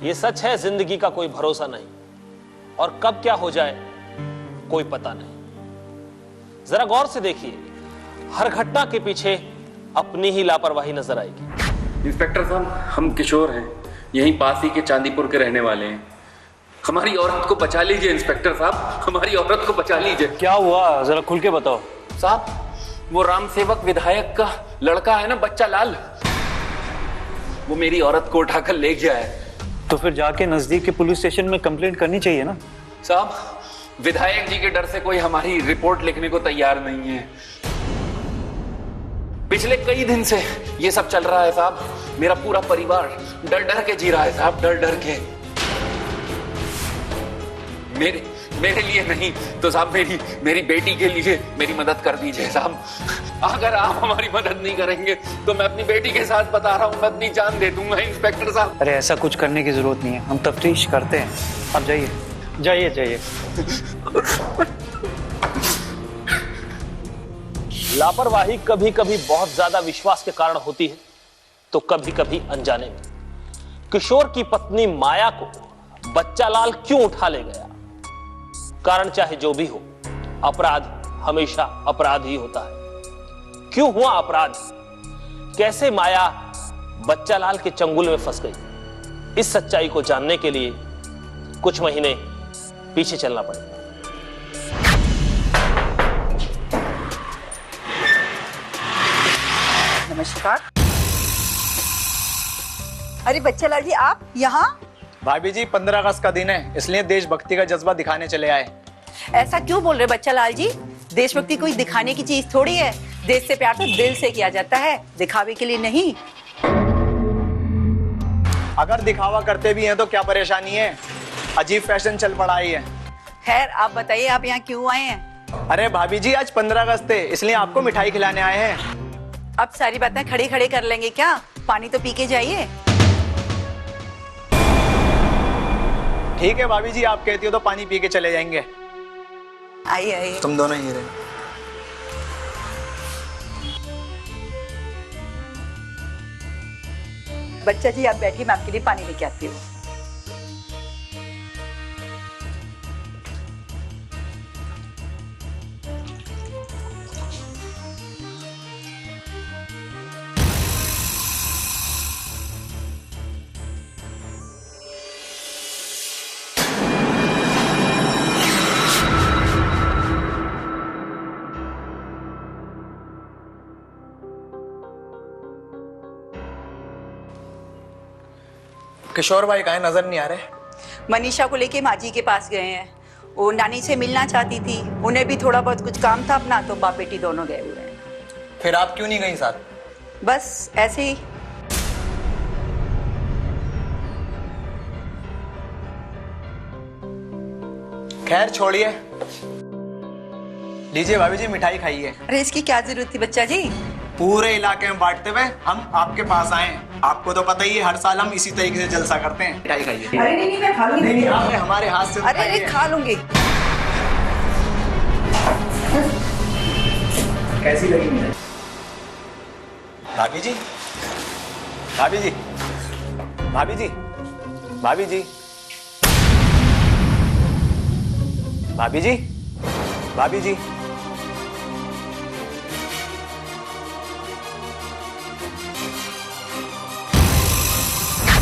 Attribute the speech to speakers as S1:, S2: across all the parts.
S1: ये सच है, जिंदगी का कोई भरोसा नहीं और कब क्या हो जाए कोई पता नहीं। जरा गौर से देखिए, हर घटना के पीछे अपनी ही लापरवाही नजर आएगी।
S2: इंस्पेक्टर साहब, हम किशोर हैं, यहीं पास ही के चांदीपुर के रहने वाले हैं। हमारी औरत को बचा लीजिए इंस्पेक्टर साहब, हमारी औरत को बचा लीजिए।
S3: क्या हुआ, जरा खुल के बताओ।
S2: साहब, वो राम सेवक विधायक का लड़का है ना, बच्चा लाल, वो मेरी औरत को उठाकर ले गया है।
S3: तो फिर जाके नजदीक के पुलिस स्टेशन में कंप्लेंट करनी चाहिए ना।
S2: साहब, विधायक जी के डर से कोई हमारी रिपोर्ट लिखने को तैयार नहीं है। पिछले कई दिन से ये सब चल रहा है साहब। मेरा पूरा परिवार डर डर के जी रहा है साहब, डर डर के। मेरे लिए नहीं तो साहब मेरी बेटी के लिए मेरी मदद कर दीजिए साहब। अगर आप हमारी मदद नहीं करेंगे तो मैं अपनी बेटी के साथ बता रहा हूं, मैं अपनी जान दे दूंगा इंस्पेक्टर साहब।
S3: अरे ऐसा कुछ करने की जरूरत नहीं है, हम तफ्तीश करते हैं। आप जाइए जाइए जाइए।
S1: लापरवाही कभी कभी बहुत ज्यादा विश्वास के कारण होती है तो कभी कभी अनजाने में। किशोर की पत्नी माया को बच्चा लाल क्यों उठा ले गया, कारण चाहे जो भी हो, अपराध हमेशा अपराध ही होता है। क्यों हुआ अपराध, कैसे माया बच्चा लाल के चंगुल में फंस गई, इस सच्चाई को जानने के लिए कुछ महीने पीछे चलना पड़ेगा।
S4: नमस्कार। अरे बच्चा लाल जी, आप यहाँ?
S5: भाभी जी, 15 अगस्त का दिन है, इसलिए देशभक्ति का जज्बा दिखाने चले आए।
S4: ऐसा क्यों बोल रहे बच्चा लाल जी? देशभक्ति कोई दिखाने की चीज थोड़ी है। देश से प्यार तो दिल से किया जाता है, दिखावे के लिए नहीं।
S5: अगर दिखावा करते भी हैं तो क्या परेशानी है, अजीब फैशन चल पड़ा है।
S4: खैर आप बताइए, आप यहाँ क्यों आए हैं?
S5: अरे भाभी जी, आज 15 अगस्त है, इसलिए आपको मिठाई खिलाने आए हैं।
S4: अब सारी बातें खड़े खड़े कर लेंगे क्या? पानी तो पी के जाइए।
S5: ठीक है भाभी जी, आप कहती हो तो पानी पी के चले जाएंगे।
S4: आइए आइए।
S5: तुम दोनों ही रहे।
S4: बच्चा जी आप बैठिए, मैं आपके लिए पानी लेके आती हूँ।
S5: किशोर भाई कहाँ नजर नहीं आ रहे?
S4: मनीषा को लेके माँ जी के पास गए हैं। वो नानी से मिलना चाहती थी, उन्हें भी थोड़ा बहुत कुछ काम था अपना, तो बाप बेटी दोनों गए हुए हैं।
S5: फिर आप क्यों नहीं गई साथ?
S4: बस ऐसे ही।
S5: खैर छोड़िए, लीजिए भाभी जी मिठाई खाइए।
S4: अरे इसकी क्या जरूरत थी बच्चा जी?
S5: पूरे इलाके में बांटते हुए हम आपके पास आए। आपको तो पता ही है, हर साल हम इसी तरीके से जलसा करते हैं। मिठाई खाइए।
S4: अरे नहीं मैं खा लूंगी।
S5: नहीं, आपने हमारे हाथ से
S4: अरे खा लूंगी।
S5: कैसी लगी मिठाई? भाभी जी, भाभी जी, भाभी जी, भाभी जी, भाभी जी, भाभी जी।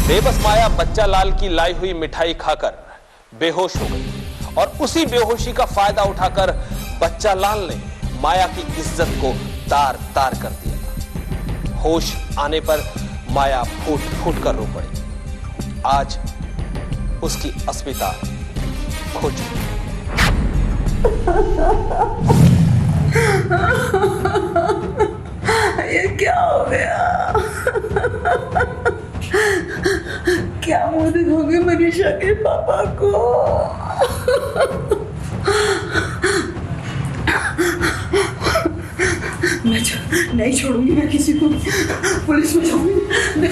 S1: बेबस माया बच्चा लाल की लाई हुई मिठाई खाकर बेहोश हो गई और उसी बेहोशी का फायदा उठाकर बच्चा लाल ने माया की इज्जत को तार तार कर दिया। होश आने पर माया फूट फूट कर रो पड़ी। आज उसकी अस्मिता खो चुकी।
S4: ये क्या हो गया? क्या मुंह दिखाओगे मनीषा के पापा को? मैं नहीं छोड़ूंगी मैं किसी को। पुलिस में जाऊंगी।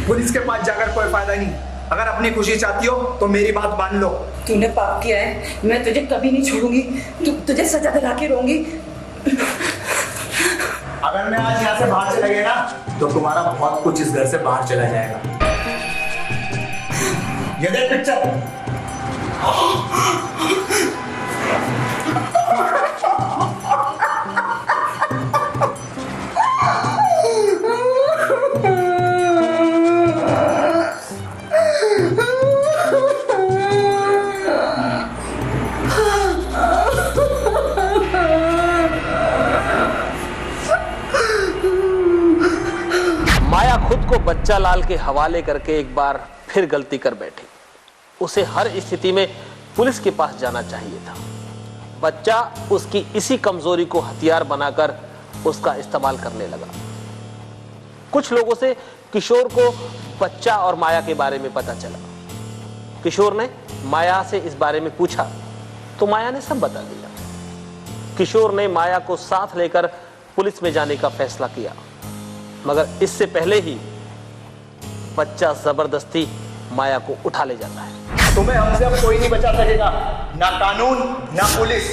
S5: पुलिस के पास जाकर कोई फायदा नहीं। अगर अपनी खुशी चाहती हो तो मेरी बात मान लो।
S4: तूने पाप किया है, मैं तुझे कभी नहीं छोड़ूंगी। तुझे सजा दिला के रहूंगी।
S5: अगर मैं आज यहाँ से बाहर चला गया ना तो तुम्हारा बहुत कुछ इस घर से बाहर चला जाएगा। ये देख पिक्चर।
S1: माया खुद को बच्चा लाल के हवाले करके एक बार फिर गलती कर बैठी। उसे हर स्थिति में पुलिस के पास जाना चाहिए था। बच्चा उसकी इसी कमजोरी को हथियार बनाकर उसका इस्तेमाल करने लगा। कुछ लोगों से किशोर को बच्चा और माया के बारे में पता चला। किशोर ने माया से इस बारे में पूछा तो माया ने सब बता दिया। किशोर ने माया को साथ लेकर पुलिस में जाने का फैसला किया, मगर इससे पहले ही बच्चा जबरदस्ती माया को उठा ले जाता है।
S5: तुम्हें हमसे अब कोई नहीं बचा सकेगा, ना कानून ना पुलिस।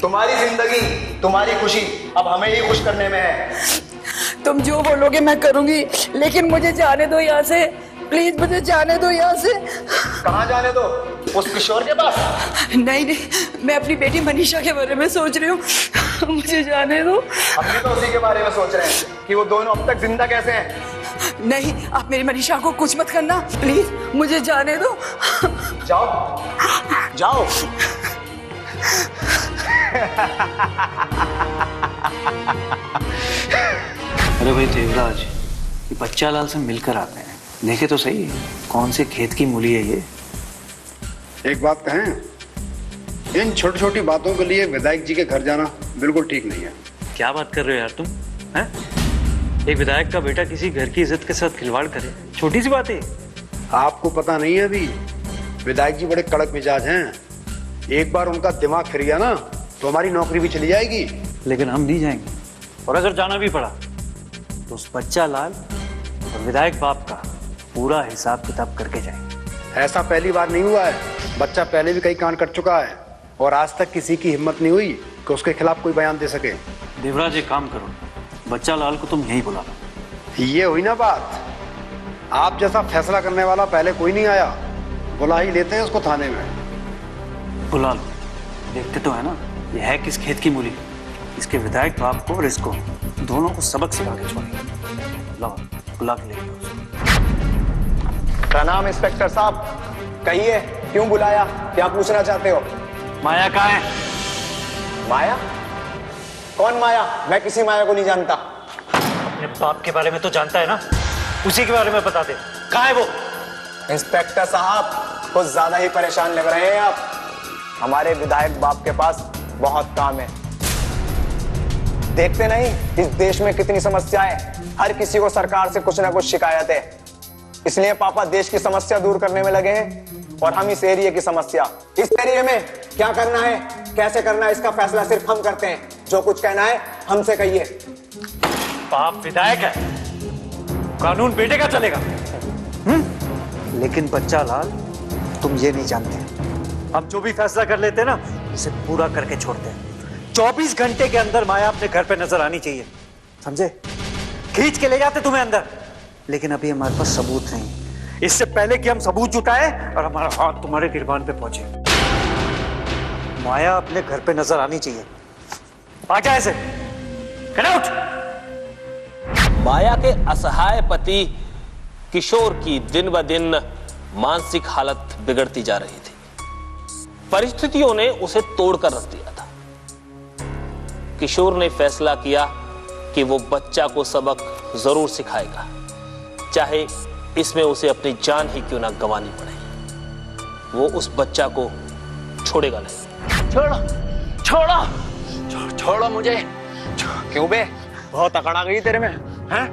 S5: तुम्हारी जिंदगी, तुम्हारी खुशी अब हमें ही खुश करने में है।
S4: तुम जो बोलोगे मैं करूंगी, लेकिन मुझे जाने दो यहाँ से। प्लीज मुझे जाने दो यहाँ से।
S5: कहाँ जाने दो? उस किशोर के पास?
S4: नहीं नहीं, मैं अपनी बेटी मनीषा के बारे में सोच रही हूँ। मुझे जाने दो।
S5: हम भी तो उसी के बारे में सोच रहे हैं कि वो दोनों अब तक जिंदा कैसे हैं।
S4: नहीं, आप मेरी मनीषा को कुछ मत करना, प्लीज मुझे जाने दो।
S5: जाओ जाओ।
S3: अरे भाई देवराज, ये बच्चा लाल से मिलकर आते हैं, देखे तो सही कौन से खेत की मूली है ये।
S6: एक बात कहें, इन छोटी छोटी बातों के लिए विधायक जी के घर जाना बिल्कुल ठीक नहीं है।
S3: क्या बात कर रहे हो यार तुम, हैं? एक विधायक का बेटा किसी घर की इज्जत के साथ खिलवाड़ करे, छोटी सी बात है।
S6: आपको पता नहीं है अभी, विधायक जी बड़े कड़क मिजाज हैं। एक बार उनका दिमाग फिर गया ना तो हमारी नौकरी भी चली जाएगी।
S3: लेकिन हम नहीं जाएंगे, और अगर जाना भी पड़ा तो उस बच्चा लाल और विधायक बाप का पूरा हिसाब किताब करके जाएंगे।
S6: ऐसा पहली बार नहीं हुआ है, बच्चा पहले भी कई कांड कर चुका है और आज तक किसी की हिम्मत नहीं हुई कि उसके खिलाफ कोई बयान दे सके।
S3: देवराज एक काम करो, बच्चा लाल को तुम यहीं बुला लो।
S6: ये हुई ना बात, आप जैसा फैसला करने वाला पहले कोई नहीं आया, बुला ही लेते हैं उसको थाने में।
S3: बुला लो, देखते तो है ना ये है किस खेत की मूली। इसके विधायक बाप को और इसको दोनों को सबक सिखा के छोड़ेंगे। लाओ बुला के ले लो।
S5: प्रणाम इंस्पेक्टर साहब, कहिए क्यों बुलाया, क्या पूछना चाहते हो?
S3: माया कहाँ है?
S5: माया? कौन माया? मैं किसी माया को नहीं जानता।
S3: अपने बाप के बारे में तो जानता है ना, उसी के बारे में बता दे, कहाँ है वो?
S5: इंस्पेक्टर साहब, कुछ ज्यादा ही परेशान लग रहे हैं आप। हमारे विधायक बाप के पास बहुत काम है। देखते नहीं इस देश में कितनी समस्याएं, हर किसी को सरकार से कुछ ना कुछ शिकायत है। इसलिए पापा देश की समस्या दूर करने में लगे हैं और हम इस एरिया की समस्या, इस एरिया में क्या करना है कैसे करना है इसका फैसला सिर्फ हम करते हैं। जो कुछ कहना है हमसे कहिए।
S3: बाप विधायक है, कानून बेटे का चलेगा। लेकिन बच्चा लाल, तुम ये नहीं जानते, हम जो भी फैसला कर लेते हैं ना उसे पूरा करके छोड़ते हैं। 24 घंटे के अंदर माया अपने घर पे नजर आनी चाहिए, समझे? खींच के ले जाते तुम्हें अंदर, लेकिन अभी हमारे पास सबूत नहीं। इससे पहले कि हम सबूत जुटाए और हमारा हाथ तुम्हारे गिरबान पे पहुंचे, माया अपने घर पे नजर आनी चाहिए। आ जा ऐसे, गेट आउट।
S1: माया के असहाय पति किशोर की दिन ब दिन मानसिक हालत बिगड़ती जा रही थी। परिस्थितियों ने उसे तोड़कर रख दिया था। किशोर ने फैसला किया कि वो बच्चा को सबक जरूर सिखाएगा, चाहे इसमें उसे अपनी जान ही क्यों ना गंवानी पड़े। वो उस बच्चा को छोड़ेगा नहीं।
S5: छोड़ो छोड़ो छोड़ो मुझे। क्यों बे, बहुत अकड़ आ गई तेरे में, हैं?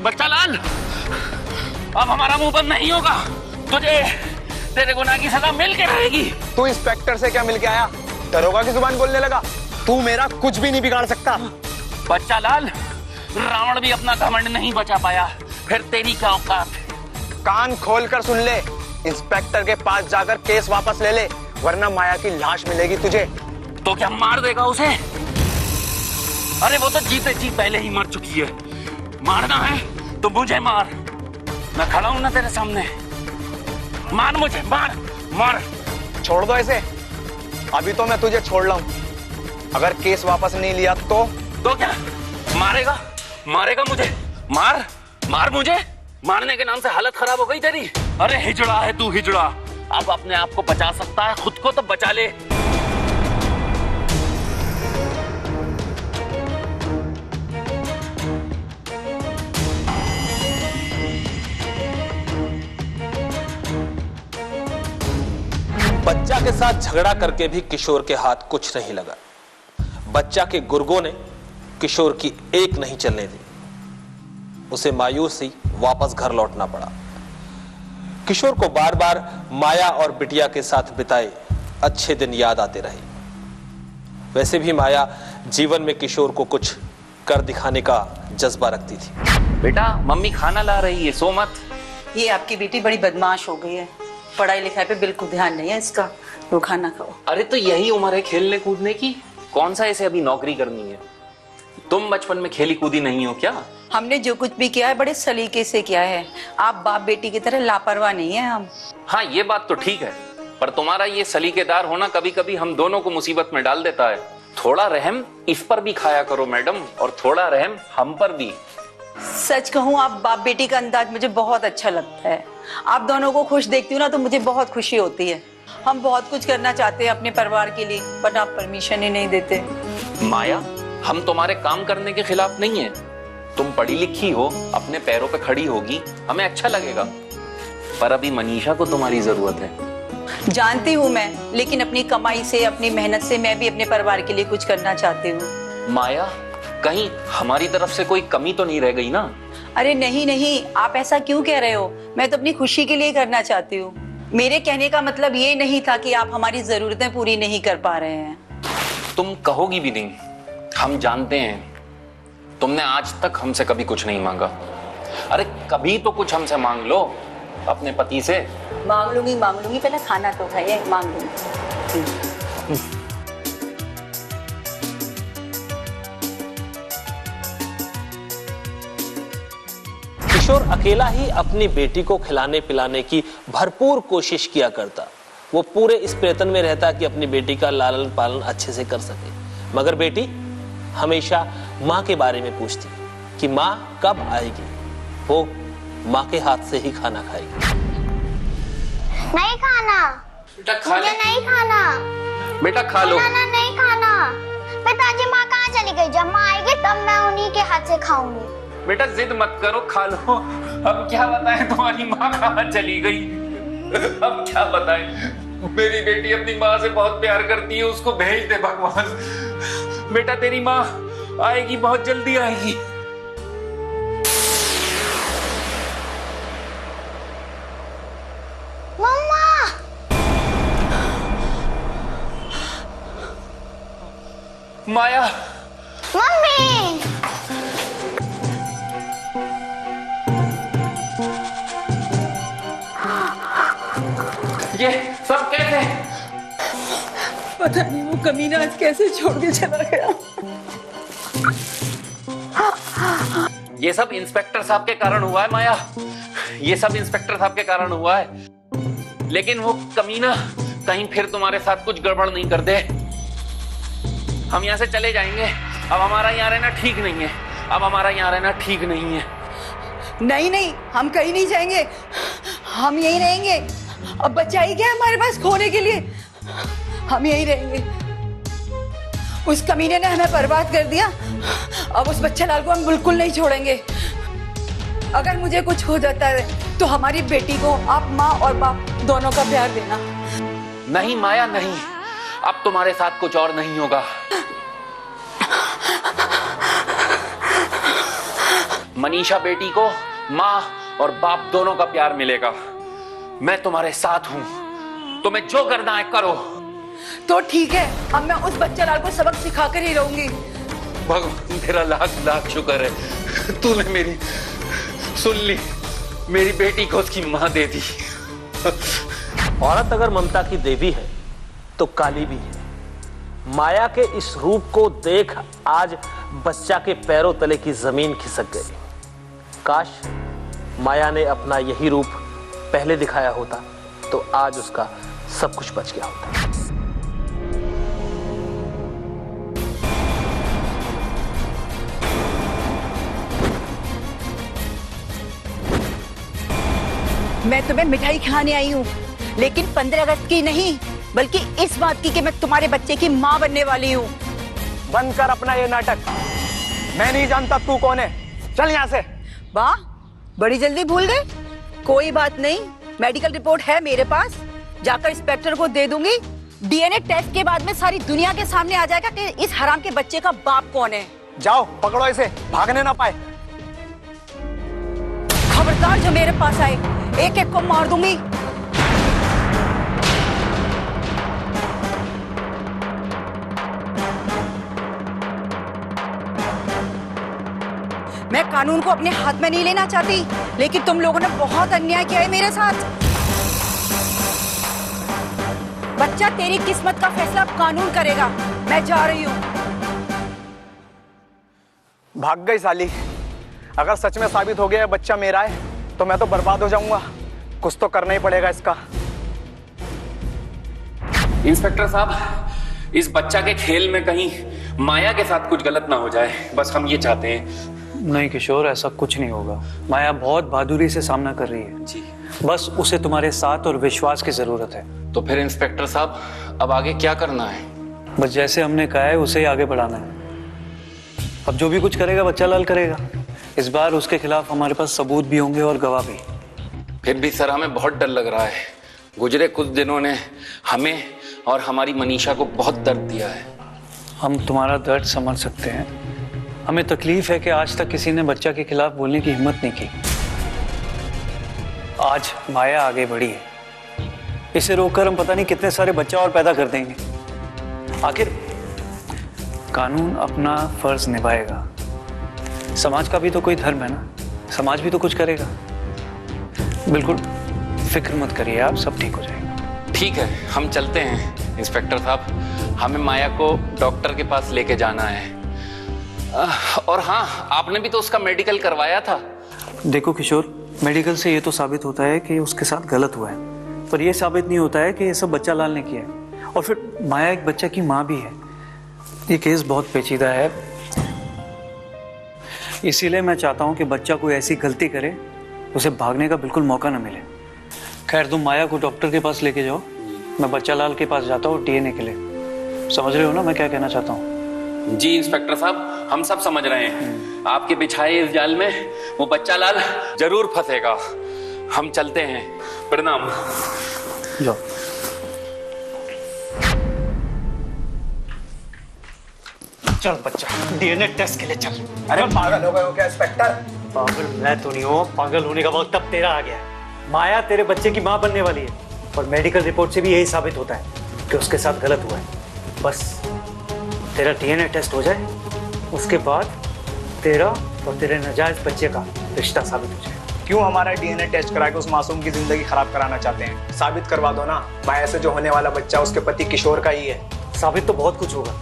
S2: बच्चा लाल, अब हमारा मुंह बंद नहीं होगा। तुझे तेरे गुनाह की सजा मिल के रहेगी।
S5: तू इंस्पेक्टर से क्या मिल के आया? दरोगा की जुबान बोलने लगा। तू मेरा कुछ भी नहीं बिगाड़ सकता।
S2: बच्चा लाल, रावण भी अपना घमंड नहीं बचा पाया, फिर तेरी क्या औकात?
S5: कान खोलकर सुन ले, इंस्पेक्टर के पास जाकर केस वापस ले ले, वरना माया की लाश मिलेगी तुझे।
S2: तो क्या मार देगा उसे? अरे वो तो जीते जी पहले ही मर चुकी है। मारना है तो मुझे मार, मैं खड़ा हूं ना तेरे सामने, मार मुझे, मार मार।
S5: छोड़ दो इसे, अभी तो मैं तुझे छोड़ लाऊं, अगर केस वापस नहीं लिया तो
S2: क्या मारेगा? मारेगा मुझे? मार मार मुझे। मारने के नाम से हालत खराब हो गई तेरी। अरे हिजड़ा है तू, हिजड़ा। अब अपने आप को बचा सकता है, खुद को तो बचा ले।
S1: बच्चा के साथ झगड़ा करके भी किशोर के हाथ कुछ नहीं लगा। बच्चा के गुर्गों ने किशोर की एक नहीं चलने दी। उसे मायूस ही वापस घर लौटना पड़ा। किशोर को बार बार माया और बिटिया के साथ बिताए अच्छे दिन याद आते रहे। वैसे भी माया जीवन में किशोर को कुछ कर दिखाने का जज्बा रखती थी।
S2: बेटा मम्मी खाना ला रही है, सो मत।
S4: ये आपकी बेटी बड़ी बदमाश हो गई है, पढ़ाई लिखाई पे बिल्कुल ध्यान नहीं है इसका। वो खाना खाओ।
S2: अरे तो यही उम्र है खेलने कूदने की, कौन सा इसे अभी नौकरी करनी है? तुम बचपन में खेली कूदी नहीं हो क्या?
S4: हमने जो कुछ भी किया है बड़े सलीके से किया है। आप बाप बेटी की तरह लापरवाह नहीं है हम।
S2: हाँ ये बात तो ठीक है, पर तुम्हारा ये सलीकेदार होना कभी कभी हम दोनों को मुसीबत में डाल देता है। थोड़ा रहम इस पर भी खाया करो मैडम, और थोड़ा रहम हम पर भी।
S4: सच कहूँ आप बाप बेटी का अंदाज मुझे बहुत अच्छा लगता है। आप दोनों को खुश देखती हूँ ना तो मुझे बहुत खुशी होती है। हम बहुत कुछ करना चाहते हैं अपने परिवार के लिए, बट आप परमिशन ही नहीं देते।
S2: माया हम तुम्हारे काम करने के खिलाफ नहीं है। तुम पढ़ी लिखी हो, अपने पैरों पे खड़ी होगी, हमें अच्छा लगेगा। पर अभी मनीषा को तुम्हारी जरूरत है।
S4: जानती हूँ मैं, लेकिन अपनी कमाई से, अपनी मेहनत से मैं भी अपने परिवार के लिए कुछ करना चाहती हूँ।
S2: माया कहीं हमारी तरफ से कोई कमी तो नहीं रह गई ना?
S4: अरे नहीं नहीं, आप ऐसा क्यों कह रहे हो? मैं तो अपनी खुशी के लिए करना चाहती हूँ। मेरे कहने का मतलब ये नहीं था कि आप हमारी जरूरतें पूरी नहीं कर पा रहे हैं।
S2: तुम कहोगी भी नहीं, हम जानते हैं। तुमने आज तक हमसे कभी कुछ नहीं मांगा। अरे कभी तो कुछ हमसे मांग लो, अपने पति से।
S4: मांग लूंगी, पहले खाना तो खाइए, मांग लूंगी।
S1: किशोर अकेला ही अपनी बेटी को खिलाने पिलाने की भरपूर कोशिश किया करता। वो पूरे इस प्रयत्न में रहता कि अपनी बेटी का लालन पालन अच्छे से कर सके। मगर बेटी हमेशा माँ के बारे में पूछती कि माँ कब आएगी। वो माँ के हाथ से ही खाना खाएगी।
S7: नहीं खाना,
S2: बेटा खा ले।
S7: मुझे नहीं खाना।
S2: बेटा खा लो।
S7: ना नहीं खाना। पिताजी माँ कहाँ चली गई? जब माँ आएगी तब मैं उन्हीं के हाथ से खाऊंगी।
S2: बेटा जिद मत करो, खा लो। अब क्या बताएं तुम्हारी माँ कहाँ चली गई? अब क्या बताएं? मेरी बेटी अपनी माँ से बहुत प्यार करती है, उसको भेज दे भगवान। बेटा तेरी माँ आएगी, बहुत जल्दी आएगी।
S7: मम्मा,
S2: माया,
S7: मम्मी,
S2: ये सब कैसे?
S4: पता नहीं वो कमीना आज कैसे छोड़ के चला गया।
S2: ये सब इंस्पेक्टर साहब के कारण हुआ है माया, ये सब इंस्पेक्टर साहब के कारण हुआ है। लेकिन वो कमीना कहीं फिर तुम्हारे साथ कुछ गड़बड़ नहीं कर दे। हम यहाँ से चले जाएंगे। अब हमारा यहाँ रहना ठीक नहीं है। अब हमारा यहाँ रहना ठीक नहीं है।
S4: नहीं नहीं, हम कहीं नहीं जाएंगे, हम यहीं रहेंगे। अब बच्चा ही क्या है हमारे पास खोने के लिए? हम यहीं रहेंगे। उस कमीने ने हमें बर्बाद कर दिया, अब उस बच्चे लाल को हम बिल्कुल नहीं छोड़ेंगे। अगर मुझे कुछ हो जाता है तो हमारी बेटी को आप माँ और बाप दोनों का प्यार देना।
S2: नहीं माया नहीं, अब तुम्हारे साथ कुछ और नहीं होगा। मनीषा बेटी को माँ और बाप दोनों का प्यार मिलेगा। मैं तुम्हारे साथ हूं, तुम्हें जो करना है करो।
S4: तो ठीक है, अब मैं उस बच्चे लाल को सबक सिखाकर ही रहूंगी।
S2: भगवान तेरा लाख लाख शुक्र है, तूने मेरी सुन ली। मेरी बेटी को उसकी माँ दे दी।
S1: औरत अगर ममता की देवी है तो काली भी है। माया के इस रूप को देख आज बच्चा के पैरों तले की जमीन खिसक गई। काश माया ने अपना यही रूप पहले दिखाया होता तो आज उसका सब कुछ बच गया होता।
S4: मैं तुम्हें मिठाई खाने आई हूँ, लेकिन 15 अगस्त की नहीं, बल्कि इस बात की कि मैं तुम्हारे बच्चे की माँ बनने वाली हूँ।
S5: बंद कर अपना ये नाटक। मैं नहीं जानता तू कौन है, चल यहाँ से।
S4: वाह, बड़ी जल्दी भूल गए। कोई बात नहीं, मेडिकल रिपोर्ट है मेरे पास, जाकर इंस्पेक्टर को दे दूंगी। डीएनए टेस्ट के बाद में सारी दुनिया के सामने आ जाएगा कि इस हराम के बच्चे का बाप कौन है।
S5: जाओ पकड़ो इसे, भागने ना पाए।
S4: खबरदार जो मेरे पास आए, एक एक को मार दूंगी। मैं कानून को अपने हाथ में नहीं लेना चाहती, लेकिन तुम लोगों ने बहुत अन्याय किया है मेरे साथ। बच्चा, तेरी किस्मत का फैसला कानून करेगा। मैं जा रही हूँ।
S5: भाग गई साली। अगर सच में साबित हो गया है बच्चा मेरा है तो मैं तो बर्बाद हो जाऊंगा। कुछ तो करना ही पड़ेगा इसका।
S2: इंस्पेक्टर साहब, इस बच्चा के खेल में कहीं माया के साथ कुछ गलत ना हो जाए, बस हम ये चाहते हैं।
S3: नहीं किशोर, ऐसा कुछ नहीं होगा। माया बहुत बहादुरी से सामना कर रही है
S2: जी।
S3: बस उसे तुम्हारे साथ और विश्वास की जरूरत है।
S2: तो फिर इंस्पेक्टर साहब, अब आगे क्या करना है?
S3: बस जैसे हमने कहा है उसे ही आगे बढ़ाना है। अब जो भी कुछ करेगा बच्चा लाल करेगा। इस बार उसके खिलाफ हमारे पास सबूत भी होंगे और गवाह भी।
S2: फिर भी सर, हमें बहुत डर लग रहा है। गुजरे कुछ दिनों ने हमें और हमारी मनीषा को बहुत दर्द दिया है।
S3: हम तुम्हारा दर्द समझ सकते हैं। हमें तकलीफ है कि आज तक किसी ने बच्चा के खिलाफ बोलने की हिम्मत नहीं की। आज माया आगे बढ़ी है, इसे रोककर हम पता नहीं कितने सारे बच्चा और पैदा कर देंगे। आखिर कानून अपना फर्ज निभाएगा। समाज का भी तो कोई धर्म है ना, समाज भी तो कुछ करेगा। बिल्कुल फिक्र मत करिए आप, सब ठीक हो जाएगा।
S2: ठीक है, हम चलते हैं इंस्पेक्टर साहब। हमें माया को डॉक्टर के पास लेके जाना है। और हाँ, आपने भी तो उसका मेडिकल करवाया था।
S3: देखो किशोर, मेडिकल से ये तो साबित होता है कि उसके साथ गलत हुआ है, पर यह साबित नहीं होता है कि ये सब बच्चा लाल ने किया है। और फिर माया एक बच्चे की माँ भी है। ये केस बहुत पेचीदा है, इसीलिए मैं चाहता हूँ कि बच्चा कोई ऐसी गलती करे उसे भागने का बिल्कुल मौका न मिले। खैर, तुम माया को डॉक्टर के पास लेके जाओ, मैं बच्चा लाल के पास जाता हूँ डीएनए के लिए। समझ रहे हो ना मैं क्या कहना चाहता हूँ?
S2: जी इंस्पेक्टर साहब, हम सब समझ रहे हैं। आपके बिछाए इस जाल में वो बच्चा लाल जरूर फंसेगा। हम चलते हैं। प्रणाम।
S3: जाओ। चल बच्चा, डीएनए टेस्ट के लिए चल।
S5: अरे पागल हो गए हो क्या इंस्पेक्टर?
S3: पागल मैं तो नहीं हूँ, पागल होने का वक्त अब तेरा आ गया है। माया तेरे बच्चे की माँ बनने वाली है और मेडिकल रिपोर्ट से भी यही साबित होता है कि उसके साथ गलत हुआ है। बस तेरा डीएनए टेस्ट हो जाए, उसके बाद तेरा और तेरे नाजायज बच्चे का रिश्ता साबित हो जाए।
S5: क्यों हमारा डीएनए टेस्ट करा के उस मासूम की जिंदगी खराब कराना चाहते हैं? साबित करवा दो ना, माया से जो होने वाला बच्चा उसके पति किशोर का ही है।
S3: साबित तो बहुत कुछ होगा।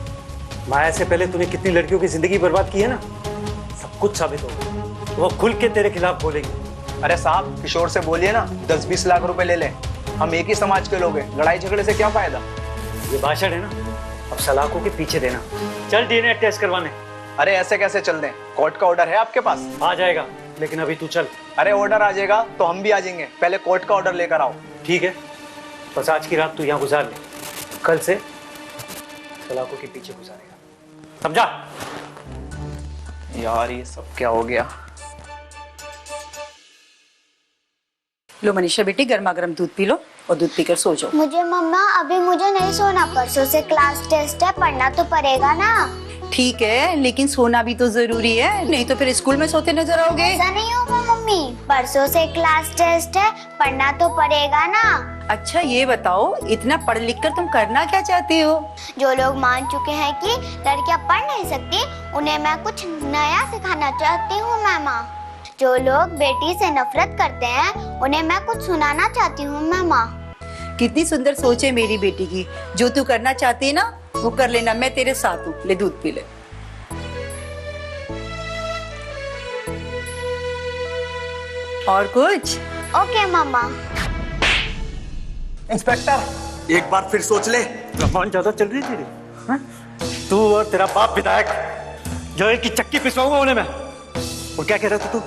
S3: माया से पहले तूने कितनी लड़कियों की जिंदगी बर्बाद की है ना, सब कुछ साबित होगा। वो खुल के तेरे खिलाफ बोलेगी।
S5: अरे साहब, किशोर से बोलिए ना 10-20 लाख रुपए ले लें। हम एक ही समाज के लोग हैं, लड़ाई झगड़े से क्या फायदा?
S3: ये भाषण है ना, अब सलाखों के पीछे देना। चल डीएनए टेस्ट करवाने।
S5: अरे ऐसे कैसे चल दें? कोर्ट का ऑर्डर है आपके पास?
S3: आ जाएगा, लेकिन अभी तू चल।
S5: अरे ऑर्डर आ जाएगा तो हम भी आ जाएंगे, पहले कोर्ट का ऑर्डर लेकर आओ।
S3: ठीक है, बस आज की रात तू यहाँ गुजार ले, कल से सलाखों के पीछे गुजारेगा, समझा?
S5: यार ये सब क्या हो गया?
S4: लो मनीषा बेटी, गर्मा गर्म दूध पी लो और दूध पीकर सो जाओ।
S7: मुझे मम्मा अभी मुझे नहीं सोना, परसों से क्लास टेस्ट है, पढ़ना तो पड़ेगा ना।
S4: ठीक है, लेकिन सोना भी तो जरूरी है, नहीं तो फिर स्कूल में सोते नजर आओगे।
S7: ऐसा नहीं होगा मम्मी, परसों से क्लास टेस्ट है, पढ़ना तो पड़ेगा ना।
S4: अच्छा ये बताओ, इतना पढ़ लिख कर तुम करना क्या चाहती हो?
S7: जो लोग मान चुके हैं कि लड़कियां पढ़ नहीं सकती, उन्हें मैं कुछ नया सिखाना चाहती हूँ मैमा। जो लोग बेटी से नफरत करते हैं, उन्हें मैं कुछ सुनाना चाहती हूँ मैमा।
S4: कितनी सुंदर सोच है मेरी बेटी की। जो तू करना चाहती है ना वो कर लेना, मैं तेरे साथ हूँ। ले दूध पी ले। और कुछ?
S7: ओके मामा।
S5: इंस्पेक्टर एक बार फिर सोच ले।
S3: जबान ज्यादा चल रही तेरी, हाँ? तू और तेरा बाप विधायक जो एक की चक्की पिसवाऊंगा उन्हें मैं। और क्या कह रहा था तू,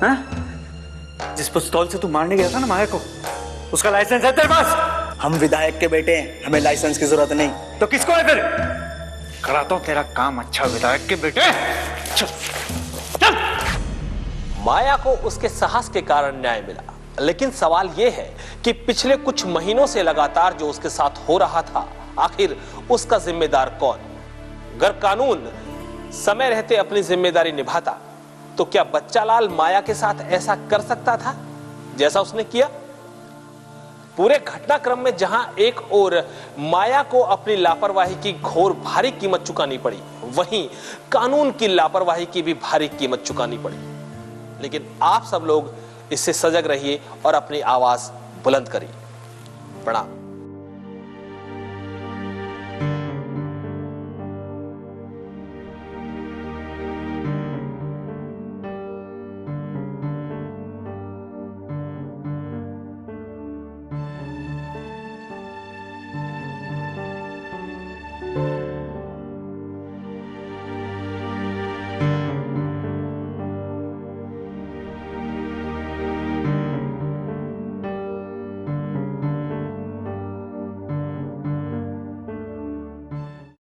S3: हाँ? जिस पिस्तौल से तू मारने गया था ना माया को, उसका लाइसेंस है तेरे पास?
S5: हम विधायक के बेटे हैं, हमें लाइसेंस की जरूरत नहीं।
S3: तो किसको है फिर? कराता हूं तेरा काम अच्छा विधायक के बेटे। चल चल।
S1: माया को उसके साहस के कारण न्याय मिला, लेकिन सवाल यह है कि पिछले कुछ महीनों से लगातार जो उसके साथ हो रहा था, आखिर उसका जिम्मेदार कौन? अगर कानून समय रहते अपनी जिम्मेदारी निभाता तो क्या बच्चालाल माया के साथ ऐसा कर सकता था जैसा उसने किया? पूरे घटनाक्रम में जहां एक ओर माया को अपनी लापरवाही की घोर भारी कीमत चुकानी पड़ी, वहीं कानून की लापरवाही की भी भारी कीमत चुकानी पड़ी। लेकिन आप सब लोग इससे सजग रहिए और अपनी आवाज बुलंद करिए। प्रणाम।